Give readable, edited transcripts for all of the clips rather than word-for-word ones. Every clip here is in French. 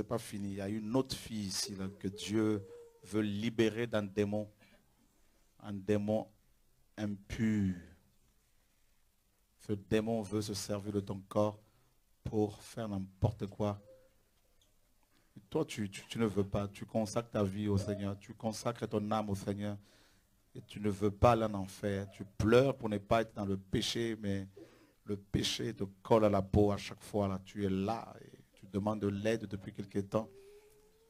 c'est pas fini. Il y a une autre fille ici là, que Dieu veut libérer d'un démon. Un démon impur. Ce démon veut se servir de ton corps pour faire n'importe quoi. Et toi, tu ne veux pas. Tu consacres ta vie au Seigneur. Tu consacres ton âme au Seigneur. Et tu ne veux pas aller en enfer. Tu pleures pour ne pas être dans le péché, mais le péché te colle à la peau à chaque fois. Là. Tu es là et tu demandes de l'aide depuis quelque temps.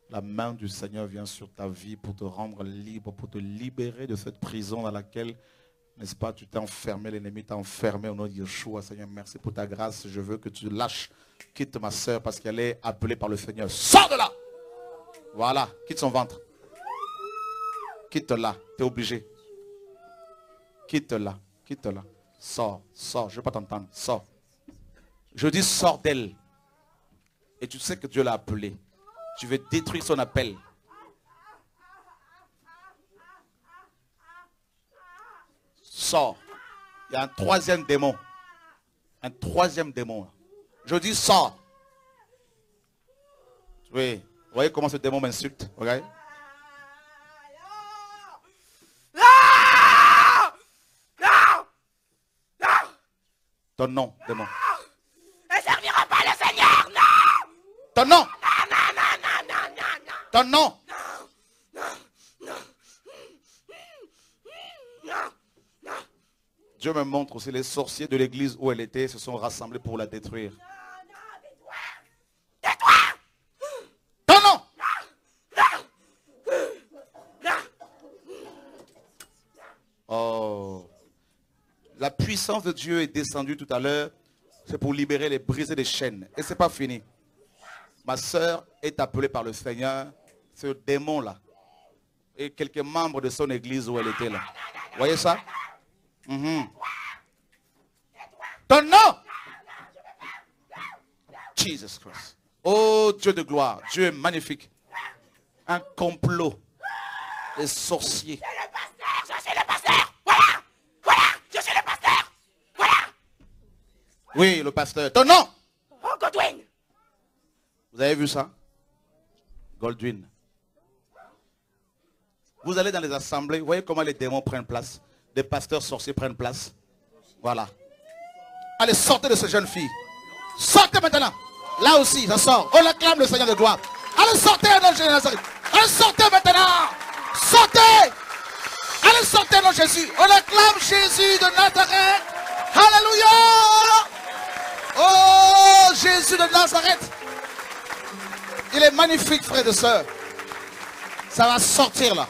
La main du Seigneur vient sur ta vie pour te rendre libre, pour te libérer de cette prison dans laquelle, n'est-ce pas, tu t'es enfermé, l'ennemi t'a enfermé au nom de Yeshua. Seigneur, merci pour ta grâce. Je veux que tu lâches. Quitte ma soeur parce qu'elle est appelée par le Seigneur. Sors de là! Voilà, quitte son ventre. Quitte là, tu es obligé. Quitte là, quitte là. Sors, sors, je ne veux pas t'entendre. Sors. Je dis sors d'elle. Et tu sais que Dieu l'a appelée. Tu veux détruire son appel. Sors. Il y a un troisième démon. Un troisième démon. Je dis sors. Oui. Vous voyez comment ce démon m'insulte? Regardez. Ton nom, démon. Ne servira pas le Seigneur, non! Ton nom. Non. Ton nom. Dieu me montre aussi les sorciers de l'église où elle était se sont rassemblés pour la détruire. Ton nom. Oh. La puissance de Dieu est descendue tout à l'heure. C'est pour libérer les briser des chaînes. Et ce n'est pas fini. Ma soeur est appelée par le Seigneur. Ce démon-là. Et quelques membres de son église où elle était là. Vous voyez ça? Ton nom! Jesus Christ. Oh Dieu de gloire. Dieu est magnifique. Un complot. Les sorciers. Je suis le pasteur! Voilà! Je suis le pasteur! Voilà! Oui, le pasteur. Ton nom? Oh, Godwin! Vous avez vu ça? Goldwyn. Vous allez dans les assemblées, vous voyez comment les démons prennent place. Des pasteurs sorciers prennent place. Voilà. Allez, sortez de ces jeunes filles. Sortez maintenant. Là aussi, ça sort. On acclame le Seigneur de gloire. Allez, sortez au nom de Jésus. Allez, sortez maintenant. Sortez. Allez, sortez au nom de Jésus. On acclame Jésus de Nazareth. Alléluia. Oh, Jésus de Nazareth. Il est magnifique, frères et sœurs. Ça va sortir là.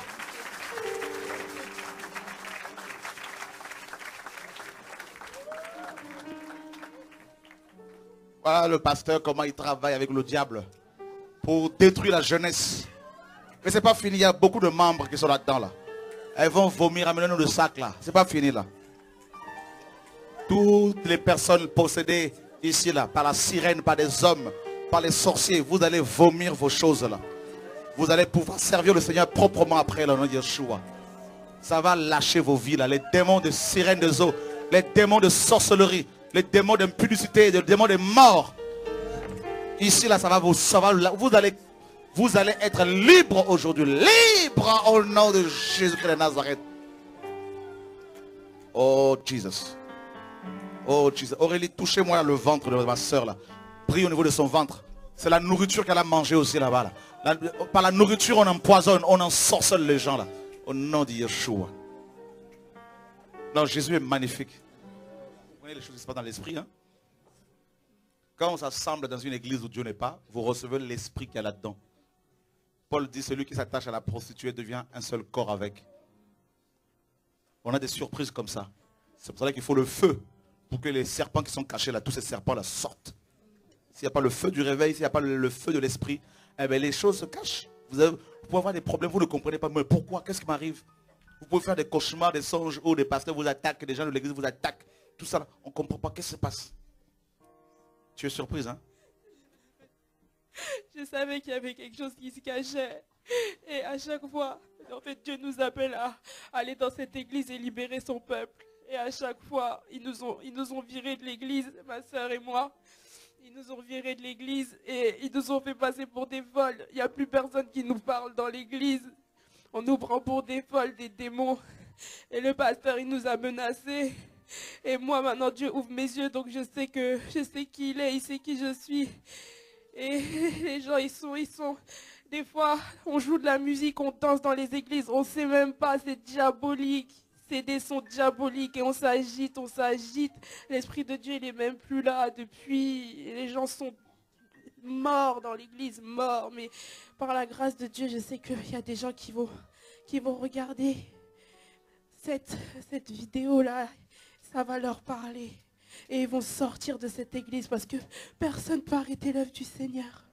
Voilà le pasteur, comment il travaille avec le diable pour détruire la jeunesse. Mais c'est pas fini, il y a beaucoup de membres qui sont là-dedans là. Elles vont vomir, amener-nous le sac là. C'est pas fini là. Toutes les personnes possédées ici là, par la sirène, par des hommes, par les sorciers, vous allez vomir vos choses là. Vous allez pouvoir servir le Seigneur proprement après le nom de Yeshua. Ça va lâcher vos vies là. Les démons de sirène des eaux, les démons de sorcellerie, les démons d'impudicité, les démons de mort. Ici là, vous allez être libre aujourd'hui. Libre au nom de Jésus-Christ de Nazareth. Oh Jesus. Oh Jesus. Aurélie, touchez-moi le ventre de ma soeur là. Prie au niveau de son ventre. C'est la nourriture qu'elle a mangée aussi là-bas. Là. Par la nourriture, on empoisonne, on ensorcelle les gens là. Au nom de Yeshua. Non, Jésus est magnifique. Vous voyez les choses qui se passent dans l'esprit. Hein? Quand on s'assemble dans une église où Dieu n'est pas, vous recevez l'esprit qu'il y a là-dedans. Paul dit, celui qui s'attache à la prostituée devient un seul corps avec. On a des surprises comme ça. C'est pour ça qu'il faut le feu. Pour que les serpents qui sont cachés là, tous ces serpents là sortent. S'il n'y a pas le feu du réveil, s'il n'y a pas le feu de l'esprit, eh bien, les choses se cachent. Vous pouvez avoir des problèmes, vous ne comprenez pas. Mais pourquoi? Qu'est-ce qui m'arrive? Vous pouvez faire des cauchemars, des songes où des pasteurs vous attaquent, des gens de l'église vous attaquent. Tout ça, là, on ne comprend pas. Qu'est-ce qui se passe? Tu es surprise, hein? Je savais qu'il y avait quelque chose qui se cachait. Et à chaque fois, en fait, Dieu nous appelle à aller dans cette église et libérer son peuple. Et à chaque fois, ils nous ont virés de l'église, ma soeur et moi. Ils nous ont virés de l'église et ils nous ont fait passer pour des folles. Il n'y a plus personne qui nous parle dans l'église. On nous prend pour des folles, des démons. Et le pasteur, il nous a menacés. Et moi, maintenant, Dieu ouvre mes yeux, donc je sais qui il est, il sait qui je suis. Et les gens, ils sont... Des fois, on joue de la musique, on danse dans les églises, on ne sait même pas, c'est diabolique. C'est des sons diaboliques et on s'agite, on s'agite. L'Esprit de Dieu, il n'est même plus là depuis. Les gens sont morts dans l'église, morts. Mais par la grâce de Dieu, je sais qu'il y a des gens qui vont regarder cette vidéo-là. Ça va leur parler. Et ils vont sortir de cette église parce que personne ne peut arrêter l'œuvre du Seigneur.